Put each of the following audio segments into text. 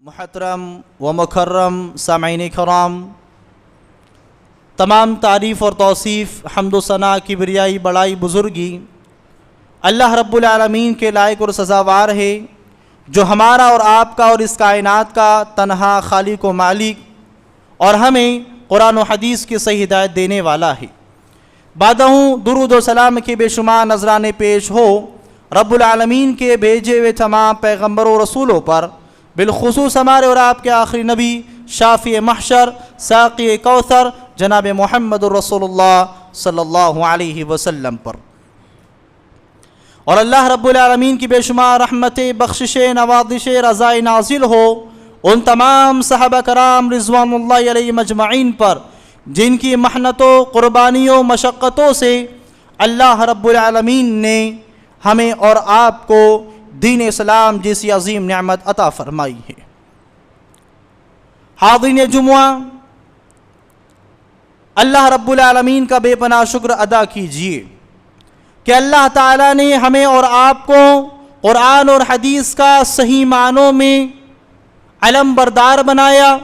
محترم و مکرم سامعین کرام، تمام تعریف اور توصیف، حمد و ثنا، کبریائی، بڑائی، بزرگی اللہ رب العالمین کے لائق اور سزاوار ہے، جو ہمارا اور آپ کا اور اس کائنات کا تنہا خالق و مالک اور ہمیں قرآن و حدیث کی صحیح ہدایت دینے والا ہے۔ بعدہ درود و سلام کے بے شمار نذرانے پیش ہو رب العالمین کے بھیجے ہوئے تمام پیغمبروں و رسولوں پر، بالخصوص ہمارے اور آپ کے آخری نبی، شافی محشر، ساقی کوثر، جناب محمد الرسول اللہ صلی اللہ علیہ وسلم پر، اور اللہ رب العالمین کی بے شمار رحمتیں، بخششیں، نوازشیں، رضائیں نازل ہو ان تمام صحابہ کرام رضوان اللہ علیہم اجمعین پر، جن کی محنتوں، قربانیوں، مشقتوں سے اللہ رب العالمین نے ہمیں اور آپ کو دین اسلام جیسی عظیم نعمت عطا فرمائی ہے۔ حاضرین جمعہ، اللہ رب العالمین کا بے پناہ شکر ادا کیجیے کہ اللہ تعالیٰ نے ہمیں اور آپ کو قرآن اور حدیث کا صحیح معنوں میں علم بردار بنایا،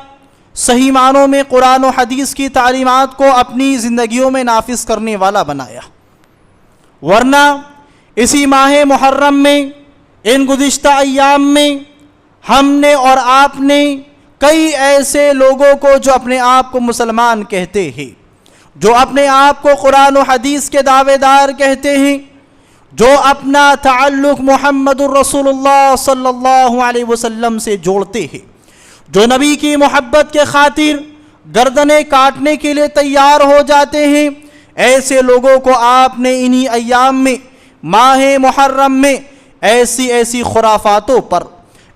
صحیح معنوں میں قرآن و حدیث کی تعلیمات کو اپنی زندگیوں میں نافذ کرنے والا بنایا، ورنہ اسی ماہ محرم میں، ان گزشتہ ایام میں ہم نے اور آپ نے کئی ایسے لوگوں کو جو اپنے آپ کو مسلمان کہتے ہیں، جو اپنے آپ کو قرآن و حدیث کے دعوے دار کہتے ہیں، جو اپنا تعلق محمد الرسول اللہ صلی اللہ علیہ وسلم سے جوڑتے ہیں، جو نبی کی محبت کے خاطر گردنیں کاٹنے کے لیے تیار ہو جاتے ہیں، ایسے لوگوں کو آپ نے انہی ایام میں، ماہ محرم میں، ایسی خرافاتوں پر،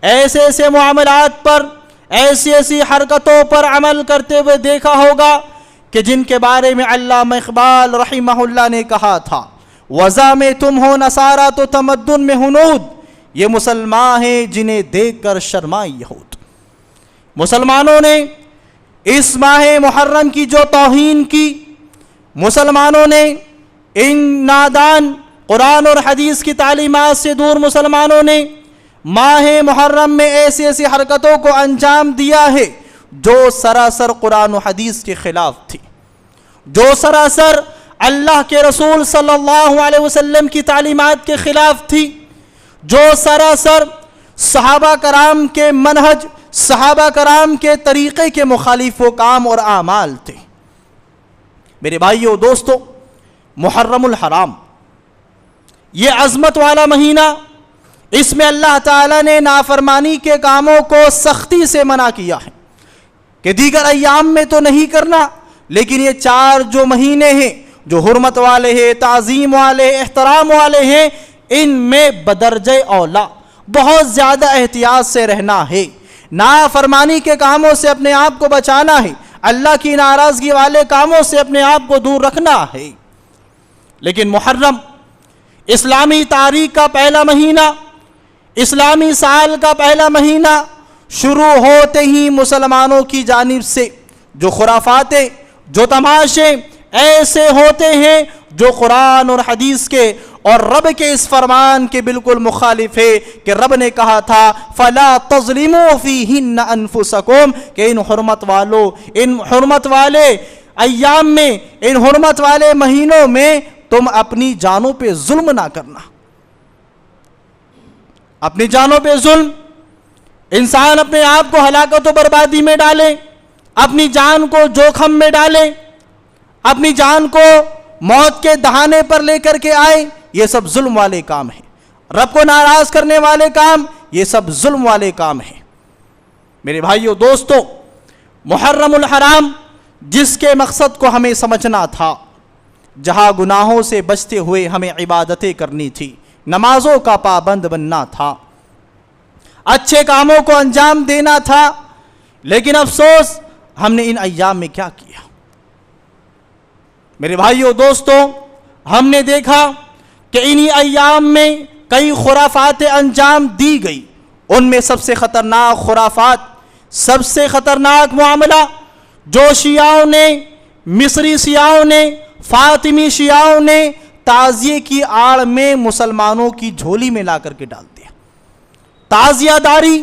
ایسے معاملات پر، ایسی حرکتوں پر عمل کرتے ہوئے دیکھا ہوگا کہ جن کے بارے میں علامہ اقبال رحمہ اللہ نے کہا تھا، وضع میں تم ہو نصارہ تو تمدن میں ہنود، یہ مسلمان ہیں جنہیں دیکھ کر شرمائے یہود۔ مسلمانوں نے اس ماہ محرم کی جو توہین کی، مسلمانوں نے ان نادان قرآن اور حدیث کی تعلیمات سے دور مسلمانوں نے ماہ محرم میں ایسی حرکتوں کو انجام دیا ہے جو سراسر قرآن و حدیث کے خلاف تھی، جو سراسر اللہ کے رسول صلی اللہ علیہ وسلم کی تعلیمات کے خلاف تھی، جو سراسر صحابہ کرام کے منہج، صحابہ کرام کے طریقے کے مخالف و کام اور اعمال تھے۔ میرے بھائیو، دوستو، محرم الحرام یہ عظمت والا مہینہ، اس میں اللہ تعالیٰ نے نافرمانی کے کاموں کو سختی سے منع کیا ہے کہ دیگر ایام میں تو نہیں کرنا، لیکن یہ 4 جو مہینے ہیں، جو حرمت والے ہیں، تعظیم والے، احترام والے ہیں، ان میں بدرجہ اولا بہت زیادہ احتیاط سے رہنا ہے، نافرمانی کے کاموں سے اپنے آپ کو بچانا ہے، اللہ کی ناراضگی والے کاموں سے اپنے آپ کو دور رکھنا ہے۔ لیکن محرم اسلامی تاریخ کا پہلا مہینہ، اسلامی سال کا پہلا مہینہ شروع ہوتے ہی مسلمانوں کی جانب سے جو خرافاتیں، جو تماشے ایسے ہوتے ہیں جو قرآن اور حدیث کے اور رب کے اس فرمان کے بالکل مخالف ہے کہ رب نے کہا تھا فَلَا تَظْلِمُوا فِيهِنَّ أَنفُسَكُمْ، کہ ان حرمت والے ایام میں، ان حرمت والے مہینوں میں تم اپنی جانوں پہ ظلم نہ کرنا۔ اپنی جانوں پہ ظلم، انسان اپنے آپ کو ہلاکت و بربادی میں ڈالے، اپنی جان کو جوخم میں ڈالے، اپنی جان کو موت کے دہانے پر لے کر کے آئے، یہ سب ظلم والے کام ہیں۔ رب کو ناراض کرنے والے کام، یہ سب ظلم والے کام ہیں۔ میرے بھائیو، دوستو، محرم الحرام جس کے مقصد کو ہمیں سمجھنا تھا، جہاں گناہوں سے بچتے ہوئے ہمیں عبادتیں کرنی تھی، نمازوں کا پابند بننا تھا، اچھے کاموں کو انجام دینا تھا، لیکن افسوس ہم نے ان ایام میں کیا کیا؟ میرے بھائیو، دوستو، ہم نے دیکھا کہ انہی ایام میں کئی خرافاتیں انجام دی گئی۔ ان میں سب سے خطرناک خرافات، سب سے خطرناک معاملہ جو شیعوں نے، مصری شیعوں نے، فاطمی شیعوں نے تعزیے کی آڑ میں مسلمانوں کی جھولی میں لا کر کے ڈال دیا۔ تعزیہ داری،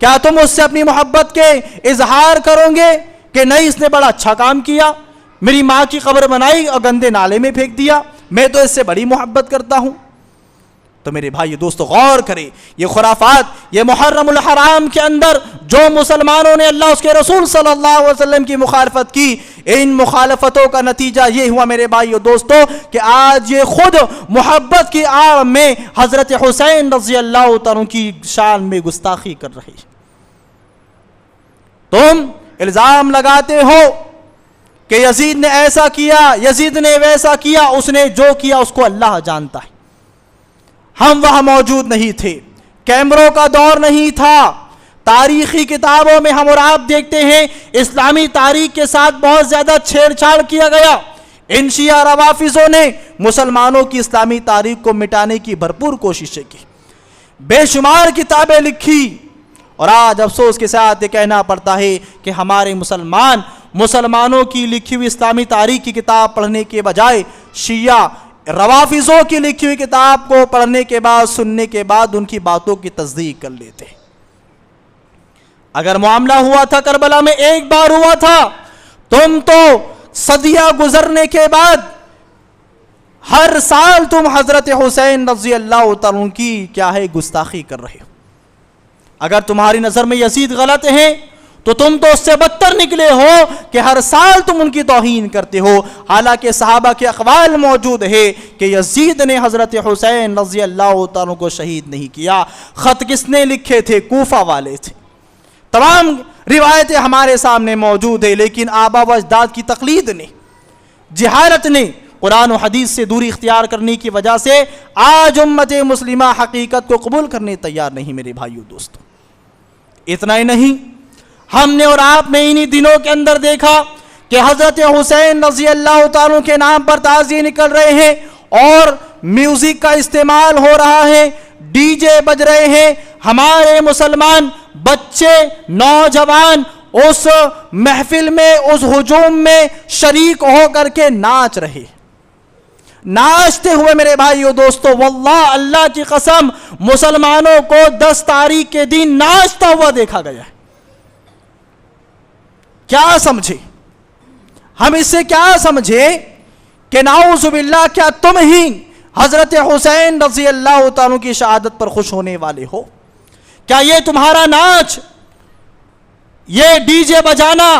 کیا تم اس سے اپنی محبت کے اظہار کرو گے کہ نہیں اس نے بڑا اچھا کام کیا, میری ماں کی قبر بنائی اور گندے نالے میں پھینک دیا, میں تو اس سے بڑی محبت کرتا ہوں. تو میرے بھائی دوستو غور کریں, یہ خرافات, یہ محرم الحرام کے اندر جو مسلمانوں نے اللہ اس کے رسول صلی اللہ علیہ وسلم کی مخالفت کی, ان مخالفتوں کا نتیجہ یہ ہوا میرے بھائی دوستو کہ آج یہ خود محبت کی آڑ میں حضرت حسین رضی اللہ تعالیٰ کی شان میں گستاخی کر رہے. تم الزام لگاتے ہو کہ یزید نے ایسا کیا, یزید نے ویسا کیا, اس نے جو کیا اس کو اللہ جانتا ہے. ہم وہاں موجود نہیں تھے, کیمروں کا دور نہیں تھا, تاریخی کتابوں میں ہم اور آپ دیکھتے ہیں اسلامی تاریخ کے ساتھ بہت زیادہ چھیڑ چھاڑ کیا گیا. ان شیعہ روافضوں نے مسلمانوں کی اسلامی تاریخ کو مٹانے کی بھرپور کوششیں کی, بے شمار کتابیں لکھی, اور آج افسوس کے ساتھ یہ کہنا پڑتا ہے کہ ہمارے مسلمانوں کی لکھی ہوئی اسلامی تاریخ کی کتاب پڑھنے کے بجائے شیعہ روافضوں کی لکھی ہوئی کتاب کو پڑھنے کے بعد, سننے کے بعد ان کی باتوں کی تصدیق کر لیتے. اگر معاملہ ہوا تھا کربلا میں ایک بار ہوا تھا, تم تو صدیاں گزرنے کے بعد ہر سال تم حضرت حسین رضی اللہ تعالیٰ کی کیا ہے گستاخی کر رہے ہو. اگر تمہاری نظر میں یزید غلط ہیں تو تم تو اس سے بدتر نکلے ہو کہ ہر سال تم ان کی توہین کرتے ہو. حالانکہ صحابہ کے اقوال موجود ہے کہ یزید نے حضرت حسین رضی اللہ تعالیٰ کو شہید نہیں کیا. خط کس نے لکھے تھے؟ کوفہ والے تھے. تمام روایتیں ہمارے سامنے موجود ہیں, لیکن آبا و اجداد کی تقلید نے, جہالت نے, قرآن و حدیث سے دوری اختیار کرنے کی وجہ سے آج امت مسلمہ حقیقت کو قبول کرنے تیار نہیں. میرے بھائیو دوستو, اتنا ہی نہیں, ہم نے اور آپ نے انہی دنوں کے اندر دیکھا کہ حضرت حسین رضی اللہ تعالیٰ کے نام پر تعزیے نکل رہے ہیں اور میوزک کا استعمال ہو رہا ہے, ڈی جے بج رہے ہیں. ہمارے مسلمان بچے, نوجوان اس محفل میں, اس ہجوم میں شریک ہو کر کے ناچ رہے, ناچتے ہوئے میرے بھائیو دوستو, واللہ اللہ کی قسم مسلمانوں کو 10 تاریخ کے دن ناچتا ہوا دیکھا گیا ہے. کیا سمجھے ہم اس سے, کیا سمجھے کہ نعوذ باللہ کیا تم ہی حضرت حسین رضی اللہ تعالیٰ کی شہادت پر خوش ہونے والے ہو؟ کیا یہ تمہارا ناچ, یہ ڈی جے بجانا,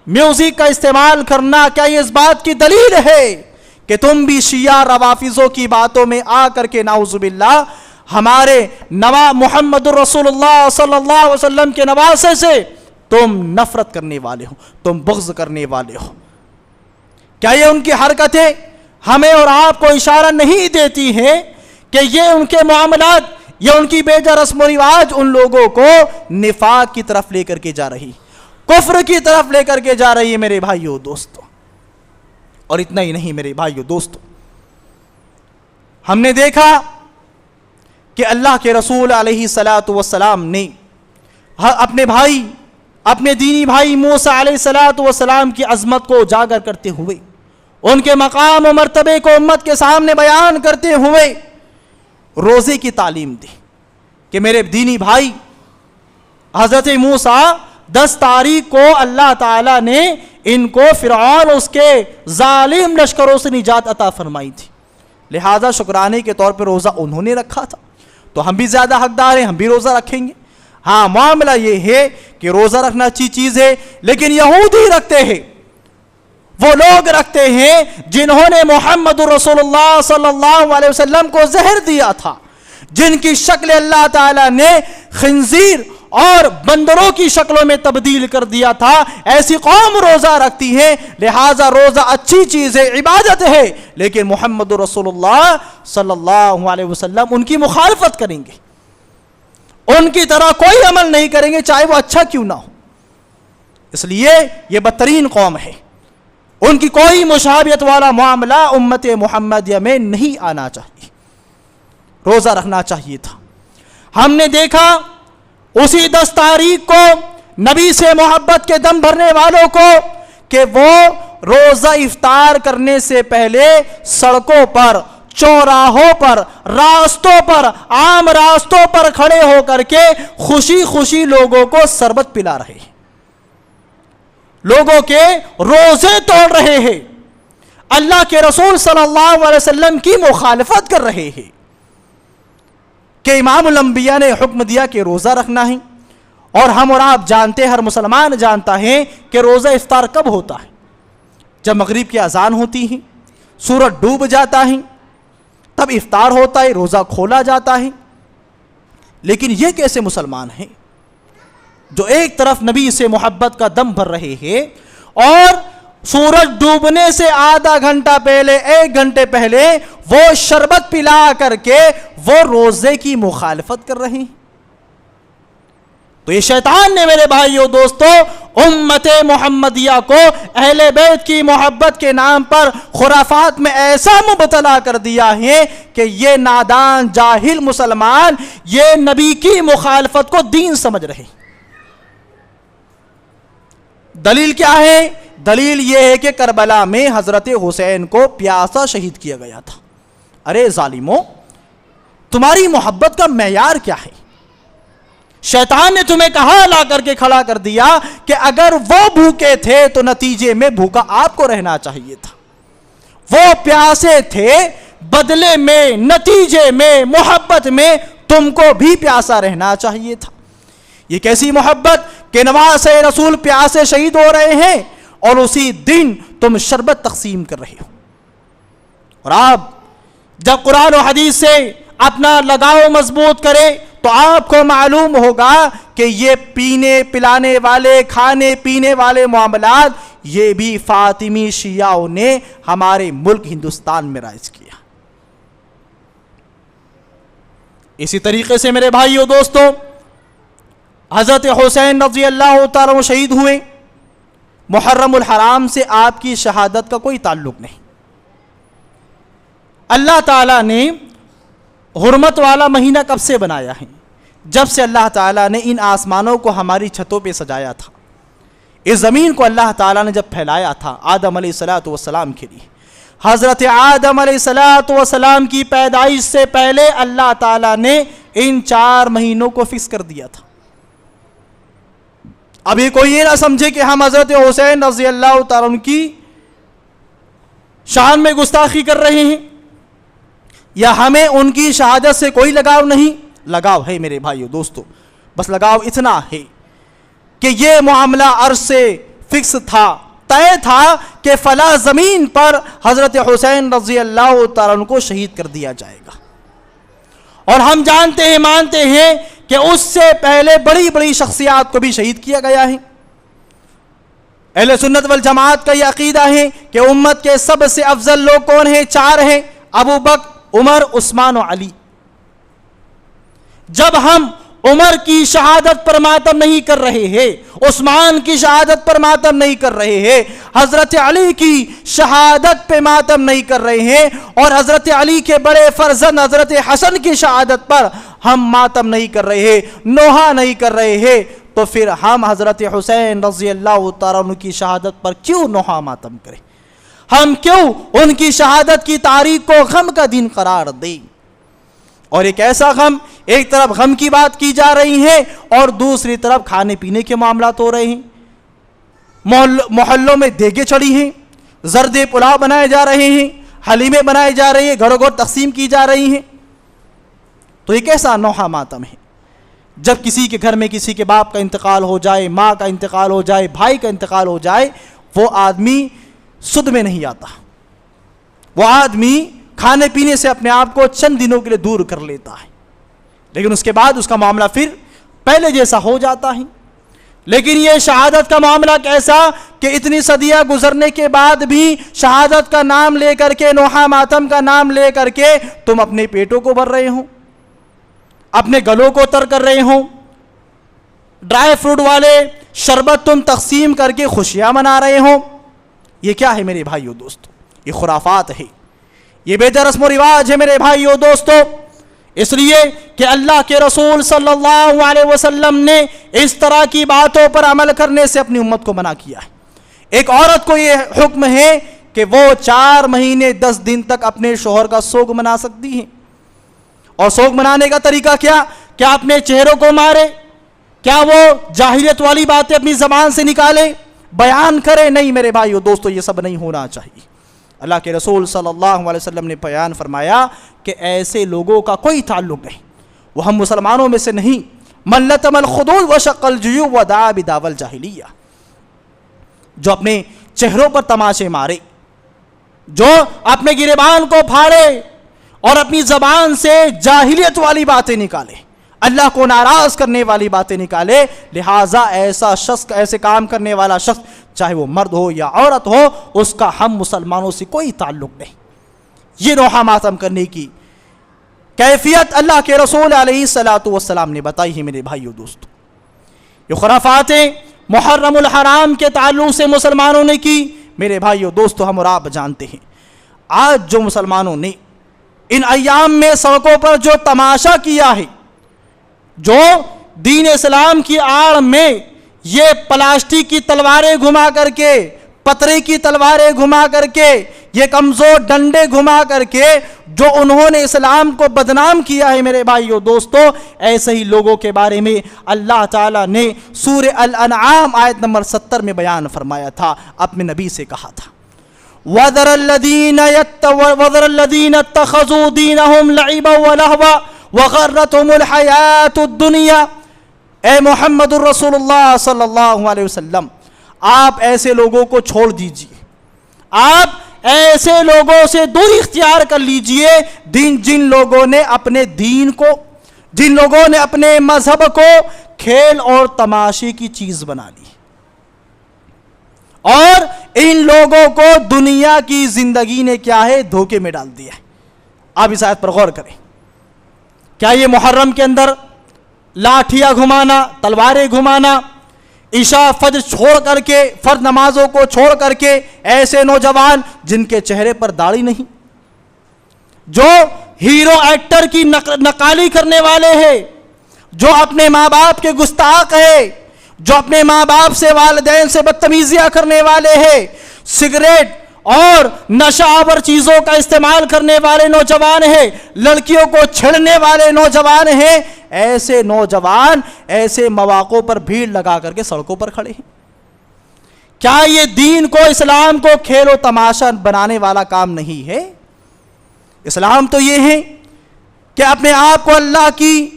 میوزک کا استعمال کرنا, کیا یہ اس بات کی دلیل ہے کہ تم بھی شیعہ روافضوں کی باتوں میں آ کر کے نعوذ باللہ ہمارے محمد الرسول اللہ صلی اللہ علیہ وسلم کے نواسے سے تم نفرت کرنے والے ہو, تم بغض کرنے والے ہو؟ کیا یہ ان کی حرکتیں ہمیں اور آپ کو اشارہ نہیں دیتی ہیں کہ یہ ان کے معاملات, یہ ان کی بے جا رسم و رواج ان لوگوں کو نفاق کی طرف لے کر کے جا رہی, کفر کی طرف لے کر کے جا رہی ہے میرے بھائیو دوستو؟ اور اتنا ہی نہیں میرے بھائیو دوستو, ہم نے دیکھا کہ اللہ کے رسول علیہ الصلوۃ والسلام نے اپنے بھائی, اپنے دینی بھائی موسیٰ علیہ الصلوۃ والسلام کی عظمت کو اجاگر کرتے ہوئے, ان کے مقام و مرتبے کو امت کے سامنے بیان کرتے ہوئے روزے کی تعلیم دی کہ میرے دینی بھائی, حضرت موسیٰ 10 تاریخ کو اللہ تعالیٰ نے ان کو فرعون اور اس کے ظالم لشکروں سے نجات عطا فرمائی تھی, لہذا شکرانے کے طور پر روزہ انہوں نے رکھا تھا, تو ہم بھی زیادہ حقدار ہیں, ہم بھی روزہ رکھیں گے. ہاں معاملہ یہ ہے کہ روزہ رکھنا اچھی چیز ہے, لیکن یہودی رکھتے ہیں, وہ لوگ رکھتے ہیں جنہوں نے محمد رسول اللہ صلی اللہ علیہ وسلم کو زہر دیا تھا, جن کی شکل اللہ تعالیٰ نے خنزیر اور بندروں کی شکلوں میں تبدیل کر دیا تھا, ایسی قوم روزہ رکھتی ہے. لہذا روزہ اچھی چیز ہے, عبادت ہے, لیکن محمد رسول اللہ صلی اللہ علیہ وسلم ان کی مخالفت کریں گے, ان کی طرح کوئی عمل نہیں کریں گے چاہے وہ اچھا کیوں نہ ہو. اس لیے یہ بدترین قوم ہے, ان کی کوئی مشابہت والا معاملہ امت محمدیہ میں نہیں آنا چاہیے, روزہ رکھنا چاہیے تھا. ہم نے دیکھا اسی 10 تاریخ کو نبی سے محبت کے دم بھرنے والوں کو کہ وہ روزہ افطار کرنے سے پہلے سڑکوں پر چوراہوں پر، راستوں پر، عام راستوں پر کھڑے ہو کر کے خوشی خوشی لوگوں کو شربت پلا رہے ہیں، لوگوں کے روزے توڑ رہے ہیں، اللہ کے رسول صلی اللہ علیہ وسلم کی مخالفت کر رہے ہیں کہ امام الانبیاء نے حکم دیا کہ روزہ رکھنا ہے، اور ہم اور آپ جانتے ہیں، ہر مسلمان جانتا ہے کہ روزہ افطار کب ہوتا ہے؟ جب مغرب کی اذان ہوتی ہے، سورج ڈوب جاتا ہے، تب افطار ہوتا ہے، روزہ کھولا جاتا ہے۔ لیکن یہ کیسے مسلمان ہیں جو ایک طرف نبی سے محبت کا دم بھر رہے ہیں اور سورج ڈوبنے سے آدھا گھنٹہ پہلے، 1 گھنٹے پہلے وہ شربت پلا کر کے وہ روزے کی مخالفت کر رہے ہیں؟ تو یہ شیطان نے میرے بھائیوں دوستو امت محمدیہ کو اہل بیت کی محبت کے نام پر خرافات میں ایسا مبتلا کر دیا ہے کہ یہ نادان جاہل مسلمان یہ نبی کی مخالفت کو دین سمجھ رہے ہیں۔ دلیل کیا ہے؟ دلیل یہ ہے کہ کربلا میں حضرت حسین کو پیاسا شہید کیا گیا تھا۔ ارے ظالموں، تمہاری محبت کا معیار کیا ہے؟ شیطان نے تمہیں کہاں لا کر کے کھڑا کر دیا کہ اگر وہ بھوکے تھے تو نتیجے میں بھوکا آپ کو رہنا چاہیے تھا، وہ پیاسے تھے بدلے میں، نتیجے میں، محبت میں تم کو بھی پیاسا رہنا چاہیے تھا۔ یہ کیسی محبت کہ نواز رسول پیاسے شہید ہو رہے ہیں اور اسی دن تم شربت تقسیم کر رہے ہو۔ اور آپ جب قرآن و حدیث سے اپنا لگاؤ مضبوط کرے تو آپ کو معلوم ہوگا کہ یہ پینے پلانے والے، کھانے پینے والے معاملات یہ بھی فاطمی شیعوں نے ہمارے ملک ہندوستان میں رائج کیا۔ اسی طریقے سے میرے بھائیو دوستو، حضرت حسین رضی اللہ تعالیٰ شہید ہوئے، محرم الحرام سے آپ کی شہادت کا کوئی تعلق نہیں۔ اللہ تعالیٰ نے حرمت والا مہینہ کب سے بنایا ہے؟ جب سے اللہ تعالیٰ نے ان آسمانوں کو ہماری چھتوں پہ سجایا تھا، اس زمین کو اللہ تعالیٰ نے جب پھیلایا تھا آدم علیہ السلام کے لیے، حضرت آدم علیہ السلام کی پیدائش سے پہلے اللہ تعالیٰ نے ان 4 مہینوں کو فکس کر دیا تھا۔ ابھی کوئی یہ نہ سمجھے کہ ہم حضرت حسین رضی اللہ تعالیٰ عنہ کی شان میں گستاخی کر رہے ہیں یا ہمیں ان کی شہادت سے کوئی لگاؤ نہیں۔ لگاؤ ہے میرے بھائیو دوستو، بس لگاؤ اتنا ہے کہ یہ معاملہ عرش سے فکس تھا، طے تھا کہ فلاں زمین پر حضرت حسین رضی اللہ تعالیٰ عنہ کو شہید کر دیا جائے گا۔ اور ہم جانتے ہیں، مانتے ہیں کہ اس سے پہلے بڑی بڑی شخصیات کو بھی شہید کیا گیا ہے۔ اہل سنت والجماعت کا یہ عقیدہ ہے کہ امت کے سب سے افضل لوگ کون ہیں؟ 4 ہیں، ابو بکر، عمر، عثمان و علی۔ جب ہم عمر کی شہادت پر ماتم نہیں کر رہے ہیں، عثمان کی شہادت پر ماتم نہیں کر رہے ہیں، حضرت علی کی شہادت پہ ماتم نہیں کر رہے ہیں، اور حضرت علی کے بڑے فرزند حضرت حسن کی شہادت پر ہم ماتم نہیں کر رہے ہیں، نوحہ نہیں کر رہے ہیں، تو پھر ہم حضرت حسین رضی اللہ تعالیٰ عنہ کی شہادت پر کیوں نوحہ ماتم کریں؟ ہم کیوں ان کی شہادت کی تاریخ کو غم کا دن قرار دیں؟ اور ایک ایسا غم، ایک طرف غم کی بات کی جا رہی ہے اور دوسری طرف کھانے پینے کے معاملات ہو رہے ہیں، محلوں میں دیگیں چڑھی ہیں، زرد پلاؤ بنائے جا رہے ہیں، حلیمیں بنائے جا رہی ہیں، گھروں گھر تقسیم کی جا رہی ہیں۔ تو یہ کیسا نوحہ ماتم ہے؟ جب کسی کے گھر میں کسی کے باپ کا انتقال ہو جائے، ماں کا انتقال ہو جائے، بھائی کا انتقال ہو جائے، وہ آدمی سدھ میں نہیں آتا، وہ آدمی کھانے پینے سے اپنے آپ کو چند دنوں کے لیے دور کر لیتا ہے، لیکن اس کے بعد اس کا معاملہ پھر پہلے جیسا ہو جاتا ہے۔ لیکن یہ شہادت کا معاملہ کیسا کہ اتنی صدیاں گزرنے کے بعد بھی شہادت کا نام لے کر کے، نوحہ ماتم کا نام لے کر کے تم اپنے پیٹوں کو بھر رہے ہو، اپنے گلوں کو تر کر رہے ہو، ڈرائی فروٹ والے شربت تم تقسیم کر کے خوشیاں منا رہے ہو۔ یہ کیا ہے میرے بھائیو دوستو؟ یہ خرافات ہے، یہ بے رسم و رواج ہے میرے بھائیو دوستو۔ اس لیے کہ اللہ کے رسول صلی اللہ علیہ وسلم نے اس طرح کی باتوں پر عمل کرنے سے اپنی امت کو منع کیا ہے۔ ایک عورت کو یہ حکم ہے کہ وہ 4 مہینے 10 دن تک اپنے شوہر کا سوگ منا سکتی ہیں. اور سوگ منانے کا طریقہ کیا اپنے چہروں کو مارے؟ کیا وہ جاہلیت والی باتیں اپنی زبان سے نکالے، بیان کرے؟ نہیں میرے بھائیو دوستو، یہ سب نہیں ہونا چاہیے. اللہ کے رسول صلی اللہ علیہ وسلم نے بیان فرمایا کہ ایسے لوگوں کا کوئی تعلق نہیں، وہ ہم مسلمانوں میں سے نہیں. من لطم الخدود وشق الجیوب ودعا بدعوی الجاہلیہ، جو اپنے چہروں پر تماشے مارے، جو اپنے گریبان کو پھاڑے اور اپنی زبان سے جاہلیت والی باتیں نکالے، اللہ کو ناراض کرنے والی باتیں نکالے، لہٰذا ایسا شخص، ایسے کام کرنے والا شخص چاہے وہ مرد ہو یا عورت ہو، اس کا ہم مسلمانوں سے کوئی تعلق نہیں. یہ نوحہ ماتم کرنے کی کیفیت اللہ کے رسول علیہ الصلوۃ والسلام نے بتائی ہے میرے بھائیو دوستو. یہ خرافاتیں محرم الحرام کے تعلق سے مسلمانوں نے کی، میرے بھائیو دوستو ہم اور آپ جانتے ہیں. آج جو مسلمانوں نے ان ایام میں سڑکوں پر جو تماشا کیا ہے، جو دین اسلام کی آڑ میں یہ پلاسٹک کی تلواریں گھما کر کے، پترے کی تلواریں گھما کر کے، یہ کمزور ڈنڈے گھما کر کے جو انہوں نے اسلام کو بدنام کیا ہے میرے بھائیو دوستو، ایسے ہی لوگوں کے بارے میں اللہ تعالیٰ نے سورہ الانعام آیت نمبر 70 میں بیان فرمایا تھا، اپنے نبی سے کہا تھا وَذَرَ الَّذِينَ اتَّخَذُوا دِينَهُمْ لَعِبًا وَلَهْوًا وَغَرَّتْهُمُ الْحَيَاةُ الدُّنْيَا. اے محمد الرسول اللہ صلی اللہ علیہ وسلم، آپ ایسے لوگوں کو چھوڑ دیجئے، آپ ایسے لوگوں سے دوری اختیار کر لیجئے جن لوگوں نے اپنے دین کو، جن لوگوں نے اپنے مذہب کو کھیل اور تماشے کی چیز بنا لی، اور ان لوگوں کو دنیا کی زندگی نے کیا ہے، دھوکے میں ڈال دیا ہے. آپ اس آیت پر غور کریں. کیا یہ محرم کے اندر لاٹھیاں گھمانا، تلواریں گھمانا، عشاء فجر چھوڑ کر کے، فرض نمازوں کو چھوڑ کر کے، ایسے نوجوان جن کے چہرے پر داڑھی نہیں، جو ہیرو ایکٹر کی نقالی کرنے والے ہیں، جو اپنے ماں باپ کے گستاخ ہیں، جو اپنے ماں باپ سے، والدین سے بدتمیزیاں کرنے والے ہیں، سگریٹ اور نشہ آور چیزوں کا استعمال کرنے والے نوجوان ہیں، لڑکیوں کو چھیڑنے والے نوجوان ہیں، ایسے نوجوان ایسے مواقعوں پر بھیڑ لگا کر کے سڑکوں پر کھڑے ہیں. کیا یہ دین کو، اسلام کو کھیل و تماشا بنانے والا کام نہیں ہے؟ اسلام تو یہ ہے کہ اپنے آپ کو اللہ کی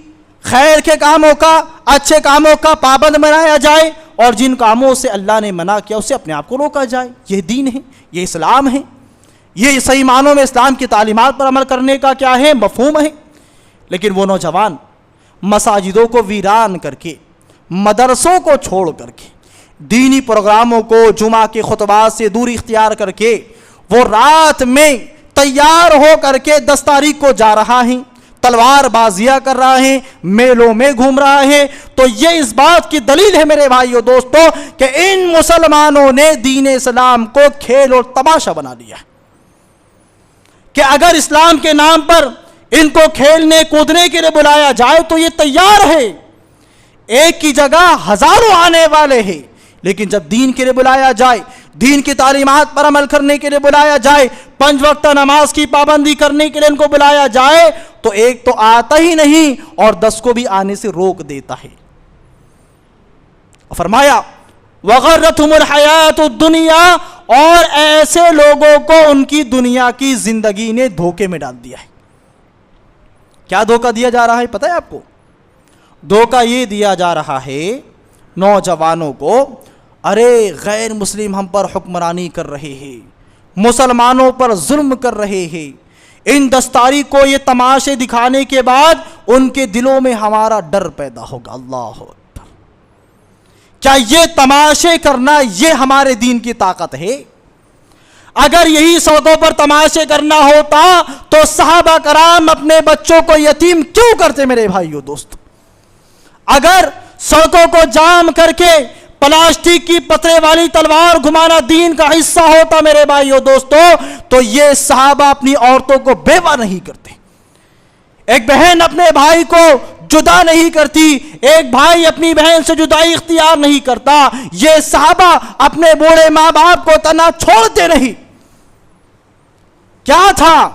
خیر کے کاموں کا، اچھے کاموں کا پابند بنایا جائے، اور جن کاموں سے اللہ نے منع کیا اسے اپنے آپ کو روکا جائے. یہ دین ہے، یہ اسلام ہے، یہ صحیح معنوں میں اسلام کی تعلیمات پر عمل کرنے کا کیا ہے، مفہوم ہے. لیکن وہ نوجوان مساجدوں کو ویران کر کے، مدرسوں کو چھوڑ کر کے، دینی پروگراموں کو، جمعہ کے خطبات سے دوری اختیار کر کے، وہ رات میں تیار ہو کر کے 10 تاریخ کو جا رہا ہے، تلوار بازیاں کر رہا ہے، میلوں میں گھوم رہا ہے. تو یہ اس بات کی دلیل ہے میرے بھائیو دوستو کہ ان مسلمانوں نے دین اسلام کو کھیل اور تماشا بنا لیا، کہ اگر اسلام کے نام پر ان کو کھیلنے کودنے کے لیے بلایا جائے تو یہ تیار ہے، ایک کی جگہ ہزاروں آنے والے ہیں. لیکن جب دین کے لیے بلایا جائے، دین کی تعلیمات پر عمل کرنے کے لیے بلایا جائے، 5 وقتہ نماز کی پابندی کرنے کے لیے ان کو بلایا جائے، تو ایک تو آتا ہی نہیں اور 10 کو بھی آنے سے روک دیتا ہے. فرمایا وَغَرَّتْهُمُ الْحَيَاةُ الدُّنْيَا، اور ایسے لوگوں کو ان کی دنیا کی زندگی نے دھوکے میں ڈال دیا ہے. کیا دھوکہ دیا جا رہا ہے پتہ ہے آپ کو؟ دھوکہ یہ دیا جا رہا ہے نوجوانوں کو، ارے غیر مسلم ہم پر حکمرانی کر رہے ہیں، مسلمانوں پر ظلم کر رہے ہیں، ان 10 تاریخ کو یہ تماشے دکھانے کے بعد ان کے دلوں میں ہمارا ڈر پیدا ہوگا. اللہ اکبر! کیا یہ تماشے کرنا یہ ہمارے دین کی طاقت ہے؟ اگر یہی سڑکوں پر تماشے کرنا ہوتا تو صحابہ کرام اپنے بچوں کو یتیم کیوں کرتے میرے بھائیو دوست؟ اگر سڑکوں کو جام کر کے پلاسٹک کی پترے والی تلوار گھمانا دین کا حصہ ہوتا میرے بھائیو دوستو، تو یہ صحابہ اپنی عورتوں کو بیوہ نہیں کرتے، ایک بہن اپنے بھائی کو جدا نہیں کرتی، ایک بھائی اپنی بہن سے جدائی اختیار نہیں کرتا، یہ صحابہ اپنے بوڑھے ماں باپ کو تنہا چھوڑتے نہیں. کیا تھا؟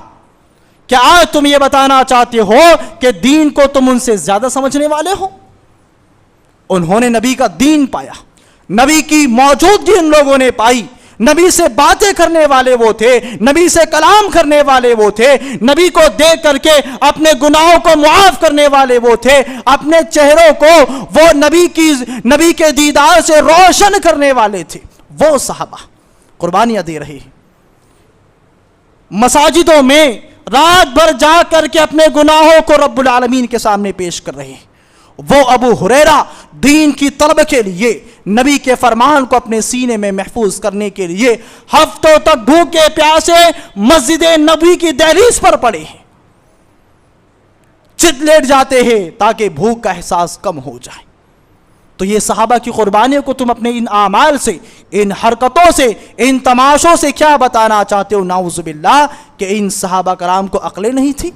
کیا آج تم یہ بتانا چاہتے ہو کہ دین کو تم ان سے زیادہ سمجھنے والے ہو؟ انہوں نے نبی کا دین پایا، نبی کی موجودگی ان لوگوں نے پائی، نبی سے باتیں کرنے والے وہ تھے، نبی سے کلام کرنے والے وہ تھے، نبی کو دیکھ کر کے اپنے گناہوں کو معاف کرنے والے وہ تھے، اپنے چہروں کو وہ نبی کے دیدار سے روشن کرنے والے تھے۔ وہ صحابہ قربانیاں دے رہے ہیں، مساجدوں میں رات بھر جا کر کے اپنے گناہوں کو رب العالمین کے سامنے پیش کر رہے ہیں۔ وہ ابو ہریرہ دین کی طلب کے لیے، نبی کے فرمان کو اپنے سینے میں محفوظ کرنے کے لیے ہفتوں تک بھوکے پیاسے مسجد نبی کی دہلیز پر پڑے ہیں، چت لیٹ جاتے ہیں تاکہ بھوک کا احساس کم ہو جائے۔ تو یہ صحابہ کی قربانیوں کو تم اپنے ان اعمال سے، ان حرکتوں سے، ان تماشوں سے کیا بتانا چاہتے ہو؟ نعوذ باللہ کہ ان صحابہ کرام کو عقلیں نہیں تھی؟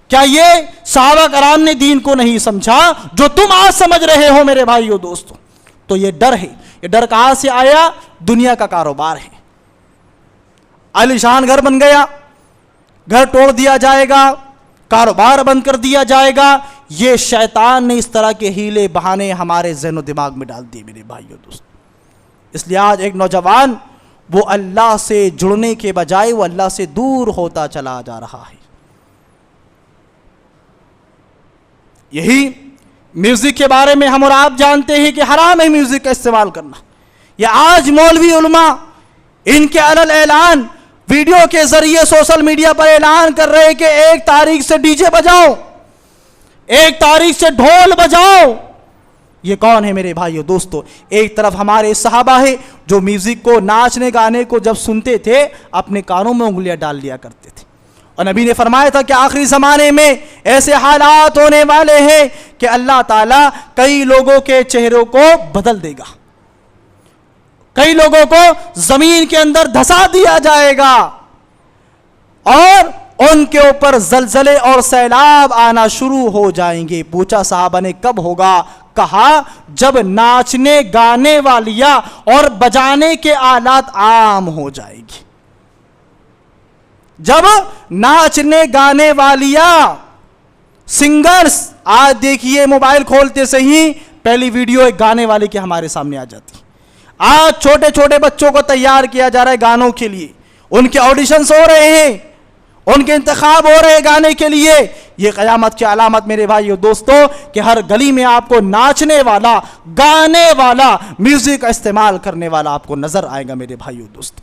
کیا یہ صحابہ کرام نے دین کو نہیں سمجھا جو تم آج سمجھ رہے ہو میرے بھائیو دوستو؟ تو یہ ڈر ہے، یہ ڈر کہاں سے آیا؟ دنیا کا کاروبار ہے، عالیشان گھر بن گیا، گھر توڑ دیا جائے گا، کاروبار بند کر دیا جائے گا۔ یہ شیطان نے اس طرح کے ہیلے بہانے ہمارے ذہن و دماغ میں ڈال دیے میرے بھائیو دوستو۔ اس لیے آج ایک نوجوان وہ اللہ سے جڑنے کے بجائے وہ اللہ سے دور ہوتا چلا جا رہا ہے۔ یہی میوزک کے بارے میں ہم اور آپ جانتے ہیں کہ حرام ہے میوزک کا استعمال کرنا۔ یہ آج مولوی علماء ان کے علل اعلان ویڈیو کے ذریعے سوشل میڈیا پر اعلان کر رہے ہیں کہ 1 تاریخ سے ڈی جے بجاؤ، 1 تاریخ سے ڈھول بجاؤ۔ یہ کون ہے میرے بھائیو دوستو؟ ایک طرف ہمارے صحابہ ہے جو میوزک کو، ناچنے گانے کو جب سنتے تھے اپنے کانوں میں انگلیاں ڈال لیا کرتے تھے، اور نبی نے فرمایا تھا کہ آخری زمانے میں ایسے حالات ہونے والے ہیں کہ اللہ تعالیٰ کئی لوگوں کے چہروں کو بدل دے گا، کئی لوگوں کو زمین کے اندر دھسا دیا جائے گا، اور ان کے اوپر زلزلے اور سیلاب آنا شروع ہو جائیں گے۔ پوچھا صحابہ نے کب ہوگا؟ کہا جب ناچنے گانے والیاں اور بجانے کے آلات عام ہو جائے گی۔ جب ناچنے گانے والیاں، سنگرز، آج دیکھیے موبائل کھولتے سے ہی پہلی ویڈیو ایک گانے والے کی ہمارے سامنے آ جاتی۔ آج چھوٹے چھوٹے بچوں کو تیار کیا جا رہا ہے گانوں کے لیے، ان کے آڈیشنز ہو رہے ہیں، ان کے انتخاب ہو رہے ہیں گانے کے لیے۔ یہ قیامت کی علامت میرے بھائیو دوستو کہ ہر گلی میں آپ کو ناچنے والا، گانے والا، میوزک کا استعمال کرنے والا آپ کو نظر آئے گا میرے بھائیو دوستو۔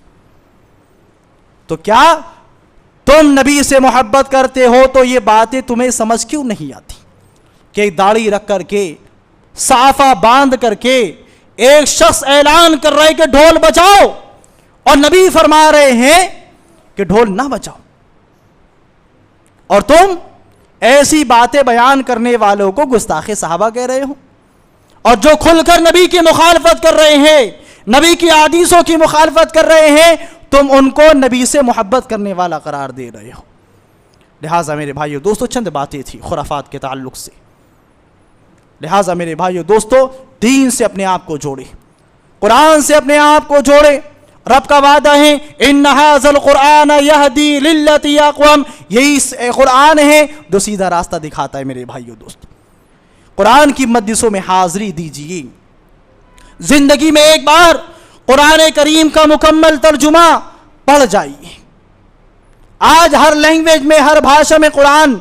تو کیا تم نبی سے محبت کرتے ہو تو یہ باتیں تمہیں سمجھ کیوں نہیں آتی کہ داڑھی رکھ کر کے، صافہ باندھ کر کے ایک شخص اعلان کر رہے کہ ڈھول بجاؤ، اور نبی فرما رہے ہیں کہ ڈھول نہ بجاؤ، اور تم ایسی باتیں بیان کرنے والوں کو گستاخ صحابہ کہہ رہے ہو، اور جو کھل کر نبی کی مخالفت کر رہے ہیں، نبی کی حدیثوں کی مخالفت کر رہے ہیں، تم ان کو نبی سے محبت کرنے والا قرار دے رہے ہو۔ لہٰذا میرے بھائیو دوستو چند باتیں تھی خرافات کے تعلق سے، لہٰذا میرے بھائیو دوستو دین سے اپنے آپ کو جوڑے، قرآن سے اپنے آپ کو جوڑے۔ رب کا وعدہ ہے ان ھذا القرآن یہدی للتی اقوم، یہی قرآن ہے جو سیدھا راستہ دکھاتا ہے میرے بھائیو دوستو۔ قرآن کی مجلسوں میں حاضری دیجیے، زندگی میں ایک بار قرآن کریم کا مکمل ترجمہ پڑھ جائیے۔ آج ہر لینگویج میں، ہر بھاشا میں قرآن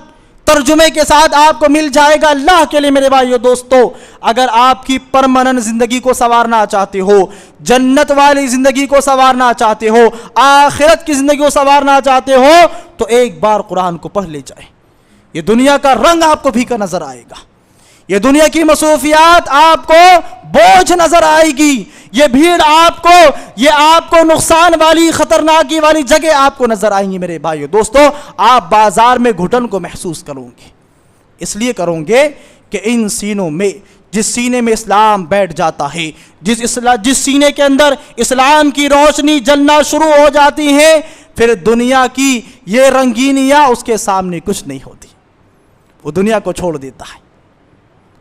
ترجمے کے ساتھ آپ کو مل جائے گا۔ اللہ کے لیے میرے بھائیو دوستو اگر آپ کی پرماننٹ زندگی کو سنوارنا چاہتے ہو، جنت والی زندگی کو سنوارنا چاہتے ہو، آخرت کی زندگی کو سنوارنا چاہتے ہو، تو ایک بار قرآن کو پڑھ لے جائیں۔ یہ دنیا کا رنگ آپ کو پھیکا نظر آئے گا، یہ دنیا کی مصروفیات آپ کو بوجھ نظر آئے گی، یہ بھیڑ آپ کو نقصان والی، خطرناکی والی جگہ آپ کو نظر آئیں گی میرے بھائیو دوستو۔ آپ بازار میں گھٹن کو محسوس کرو گے، اس لیے کرو گے کہ ان سینوں میں، جس سینے میں اسلام بیٹھ جاتا ہے، جس سینے کے اندر اسلام کی روشنی جلنا شروع ہو جاتی ہے، پھر دنیا کی یہ رنگینیاں اس کے سامنے کچھ نہیں ہوتی، وہ دنیا کو چھوڑ دیتا ہے۔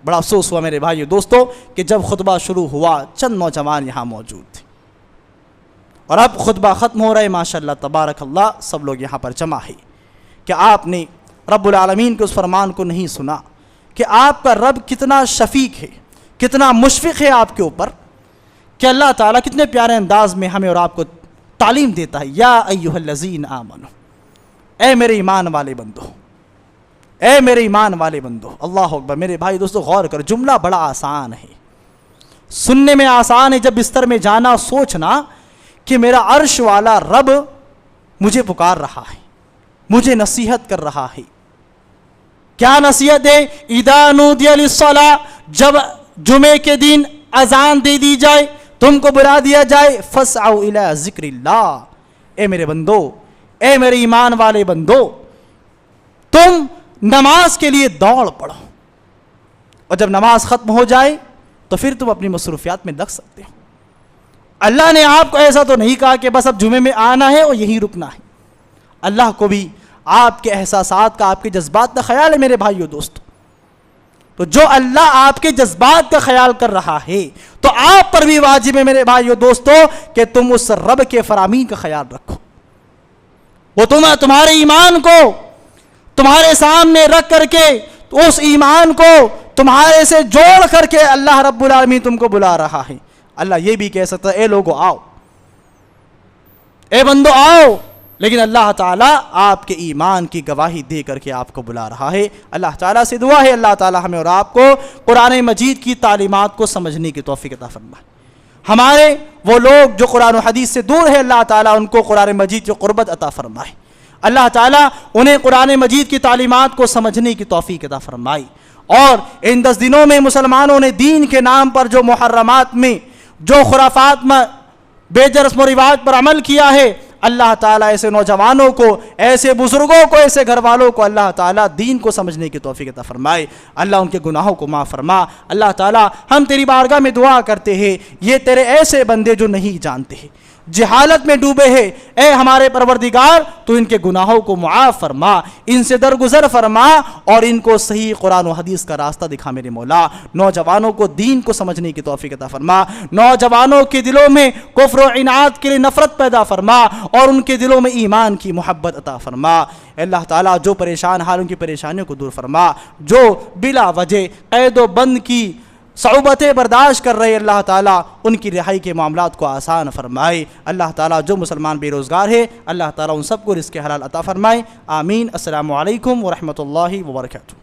بڑا افسوس ہوا میرے بھائیو دوستو کہ جب خطبہ شروع ہوا چند نوجوان یہاں موجود تھے، اور اب خطبہ ختم ہو رہا ہے ماشاءاللہ تبارک اللہ، سب لوگ یہاں پر جمع ہے کہ آپ نے رب العالمین کے اس فرمان کو نہیں سنا کہ آپ کا رب کتنا شفیق ہے، کتنا مشفق ہے آپ کے اوپر، کہ اللہ تعالیٰ کتنے پیارے انداز میں ہمیں اور آپ کو تعلیم دیتا ہے، یا ایھا الذین آمنو، اے میرے ایمان والے بندو، اے میرے ایمان والے بندو۔ اللہ اکبر۔ میرے بھائی دوستو غور کر، جملہ بڑا آسان ہے، سننے میں آسان ہے، جب بستر میں جانا سوچنا کہ میرا عرش والا رب مجھے پکار رہا ہے، مجھے نصیحت کر رہا ہے۔ کیا نصیحت ہے؟ اذا نودی للصلاۃ، جب جمعے کے دن اذان دے دی جائے، تم کو بلا دیا جائے، فاسعوا الی ذکر اللہ، اے میرے بندو، اے میرے ایمان والے بندو، تم نماز کے لیے دوڑ پڑو، اور جب نماز ختم ہو جائے تو پھر تم اپنی مصروفیات میں لگ سکتے ہو۔ اللہ نے آپ کو ایسا تو نہیں کہا کہ بس اب جمعے میں آنا ہے اور یہیں رکنا ہے۔ اللہ کو بھی آپ کے احساسات کا، آپ کے جذبات کا خیال ہے میرے بھائیو دوستو۔ تو جو اللہ آپ کے جذبات کا خیال کر رہا ہے تو آپ پر بھی واجب ہے میرے بھائیو دوستو کہ تم اس رب کے فرامین کا خیال رکھو۔ وہ تمہارے ایمان کو تمہارے سامنے رکھ کر کے، اس ایمان کو تمہارے سے جوڑ کر کے اللہ رب العالمین تم کو بلا رہا ہے۔ اللہ یہ بھی کہہ سکتا ہے اے لوگو آؤ، اے بندو آؤ، لیکن اللہ تعالیٰ آپ کے ایمان کی گواہی دے کر کے آپ کو بلا رہا ہے۔ اللہ تعالیٰ سے دعا ہے اللہ تعالیٰ ہمیں اور آپ کو قرآن مجید کی تعلیمات کو سمجھنے کی توفیق عطا فرمائے۔ ہمارے وہ لوگ جو قرآن و حدیث سے دور ہے، اللہ تعالیٰ ان کو قرآن مجید کی قربت عطا فرمائے۔ اللہ تعالیٰ انہیں قرآن مجید کی تعلیمات کو سمجھنے کی توفیق عطا فرمائے۔ اور ان 10 دنوں میں مسلمانوں نے دین کے نام پر جو محرمات میں، جو خرافات میں بے رسم و رواج پر عمل کیا ہے، اللہ تعالیٰ ایسے نوجوانوں کو، ایسے بزرگوں کو، ایسے گھر والوں کو اللہ تعالیٰ دین کو سمجھنے کی توفیق عطا فرمائے۔ اللہ ان کے گناہوں کو معاف فرما۔ اللہ تعالیٰ ہم تیری بارگاہ میں دعا کرتے ہیں، یہ تیرے ایسے بندے جو نہیں جانتے ہیں، جہالت میں ڈوبے ہیں، اے ہمارے پروردگار تو ان کے گناہوں کو معاف فرما، ان سے درگزر فرما اور ان کو صحیح قرآن و حدیث کا راستہ دکھا میرے مولا۔ نوجوانوں کو دین کو سمجھنے کی توفیق عطا فرما، نوجوانوں کے دلوں میں کفر و عناد کے لیے نفرت پیدا فرما اور ان کے دلوں میں ایمان کی محبت عطا فرما۔ اے اللہ تعالیٰ جو پریشان حال ان کی پریشانیوں کو دور فرما، جو بلا وجہ قید و بند کی صعوبتیں برداشت کر رہے اللہ تعالیٰ ان کی رہائی کے معاملات کو آسان فرمائے۔ اللہ تعالیٰ جو مسلمان بے روزگار ہے اللہ تعالیٰ ان سب کو رزق حلال عطا فرمائے۔ آمین۔ السلام علیکم ورحمۃ اللہ وبرکاتہ۔